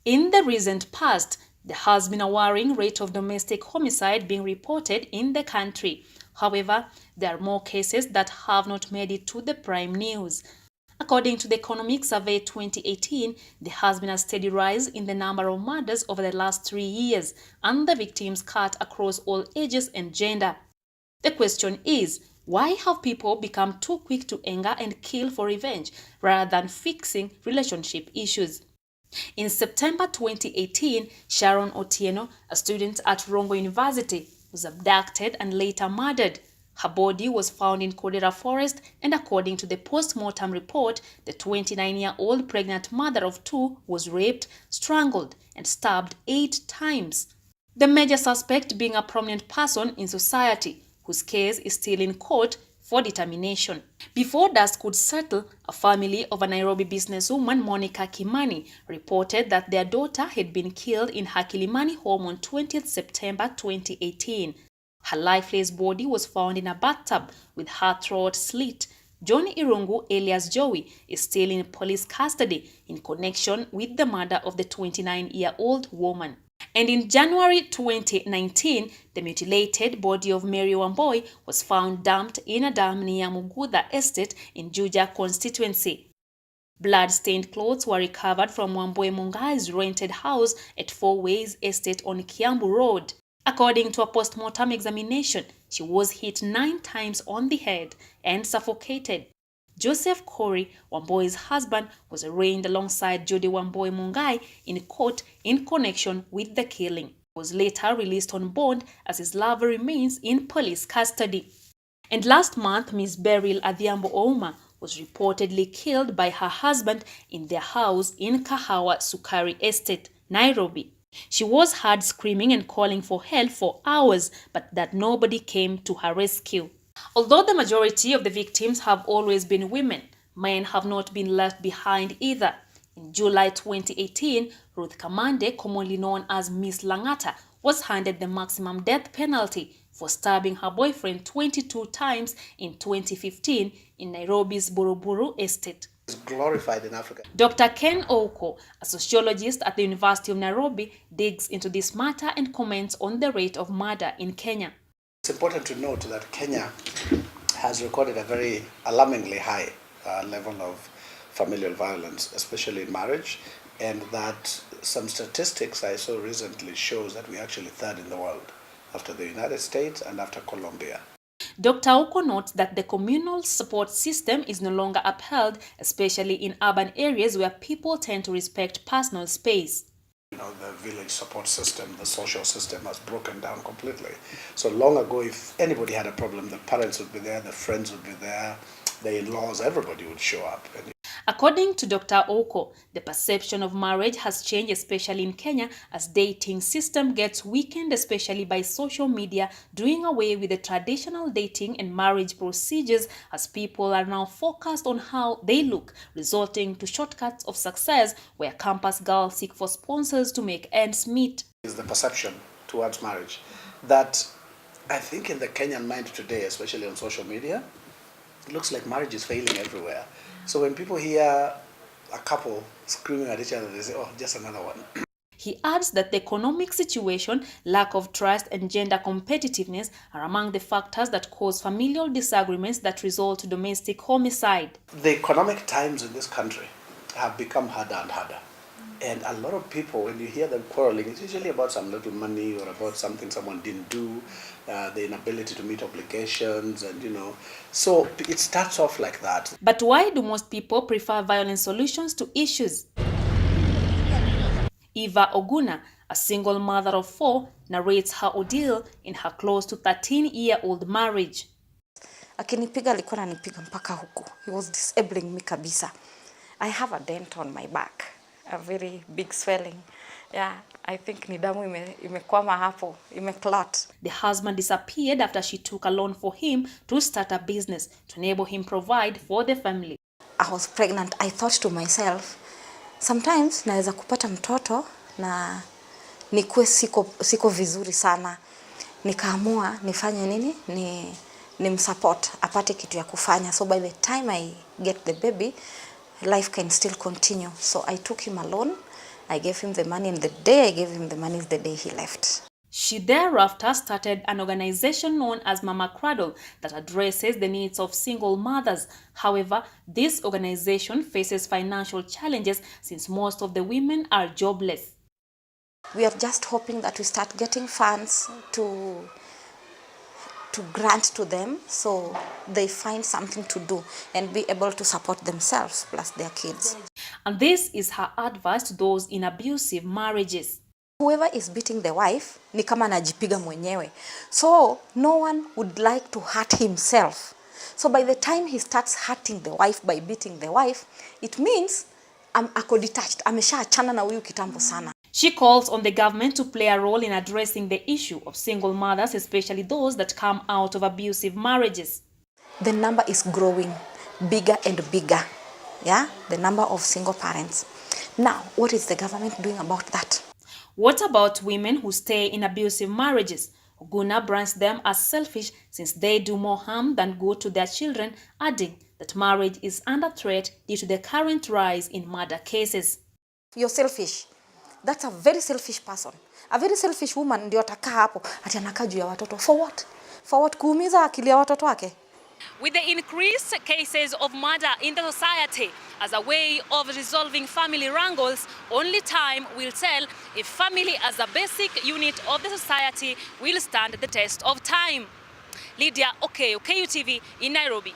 In the recent past, there has been a worrying rate of domestic homicide being reported in the country. However, there are more cases that have not made it to the prime news. According to the Economic Survey 2018, there has been a steady rise in the number of murders over the last 3 years, and the victims cut across all ages and gender. The question is, why have people become too quick to anger and kill for revenge rather than fixing relationship issues? In September 2018, Sharon Otieno, a student at Rongo University, was abducted and later murdered. Her body was found in Kodera Forest, and according to the post-mortem report, the 29-year-old pregnant mother of 2 was raped, strangled, and stabbed 8 times. The major suspect being a prominent person in society, whose case is still in court for determination. Before dust could settle, a family of a Nairobi businesswoman, Monica Kimani, reported that their daughter had been killed in her Kilimani home on 20th September 2018. Her lifeless body was found in a bathtub with her throat slit. John Irungu, alias Joey, is still in police custody in connection with the murder of the 29-year-old woman. And in January 2019, the mutilated body of Mary Wamboi was found dumped in a dam near Mugudha Estate in Juja constituency. Blood-stained clothes were recovered from Wamboi Mungai's rented house at Four Ways Estate on Kiambu Road. According to a post-mortem examination, she was hit 9 times on the head and suffocated. Joseph Corey, Wamboi's husband, was arraigned alongside Judy Wamboi Mungai in court in connection with the killing. He was later released on bond as his lover remains in police custody. And last month, Ms. Beryl Adhiambo Ouma was reportedly killed by her husband in their house in Kahawa Sukari Estate, Nairobi. She was heard screaming and calling for help for hours, but that nobody came to her rescue. Although the majority of the victims have always been women, men have not been left behind either. In July 2018, Ruth Kamande, commonly known as Miss Langata, was handed the maximum death penalty for stabbing her boyfriend 22 times in 2015 in Nairobi's Buruburu Estate. Glorified in Africa. Dr. Ken Oko, a sociologist at the University of Nairobi, digs into this matter and comments on the rate of murder in Kenya. It's important to note that Kenya has recorded a very alarmingly high level of familial violence, especially in marriage, and that some statistics I saw recently shows that we're actually 3rd in the world after the United States and after Colombia. Dr. Oko notes that the communal support system is no longer upheld, especially in urban areas where people tend to respect personal space. The village support system, the social system has broken down completely. So long ago, if anybody had a problem, the parents would be there, the friends would be there, the in-laws, everybody would show up. According to Dr. Oko, the perception of marriage has changed, especially in Kenya, as dating system gets weakened, especially by social media, doing away with the traditional dating and marriage procedures as people are now focused on how they look, resulting to shortcuts of success where campus girls seek for sponsors to make ends meet. Is the perception towards marriage that I think in the Kenyan mind today, especially on social media, it looks like marriage is failing everywhere. So when people hear a couple screaming at each other, they say, oh, just another one. He adds that the economic situation, lack of trust, and gender competitiveness are among the factors that cause familial disagreements that result to domestic homicide. The economic times in this country have become harder and harder. And a lot of people, when you hear them quarreling, it's usually about some little money or about something someone didn't do, the inability to meet obligations, and so it starts off like that. But why do most people prefer violent solutions to issues? Eva Oguna, a single mother of 4, narrates her ordeal in her close to 13-year-old marriage. Akinipiga alikuwa ananipiga mpaka huku. He was disabling me kabisa. I have a dent on my back, a very big swelling. Yeah, I think ni damu imekwama hapo, imeclot. The husband disappeared after she took a loan for him to start a business to enable him provide for the family. I was pregnant. I thought to myself, sometimes naweza kupata mtoto na nikuwe siko vizuri sana. Nikaamua nifanye nini? Nimsupport apate kitu ya kufanya. So by the time I get the baby, life can still continue. So I took him alone I gave him the money, and the day I gave him the money is the day he left. She thereafter started an organization known as Mama Cradle that addresses the needs of single mothers. However, this organization faces financial challenges since most of the women are jobless. We are just hoping that we start getting funds to grant to them so they find something to do and be able to support themselves plus their kids. And this is her advice to those in abusive marriages. Whoever is beating the wife ni kama anajipiga mwenyewe. So no one would like to hurt himself. So by the time he starts hurting the wife by beating the wife, it means ako detached, ameshaachana na huyu kitambo sana. She calls on the government to play a role in addressing the issue of single mothers, especially those that come out of abusive marriages. The number is growing bigger and bigger. Yeah, the number of single parents. Now, what is the government doing about that? What about women who stay in abusive marriages? Oguna brands them as selfish since they do more harm than good to their children, adding that marriage is under threat due to the current rise in murder cases. You're selfish. That's a very selfish person. A very selfish woman ndio atakaa hapo ati anakaa juu ya watoto. For what? For what? Kuumiza akili ya watoto wake. With the increased cases of murder in the society as a way of resolving family wrangles, only time will tell if family as a basic unit of the society will stand the test of time. Lydiah, KUTV in Nairobi.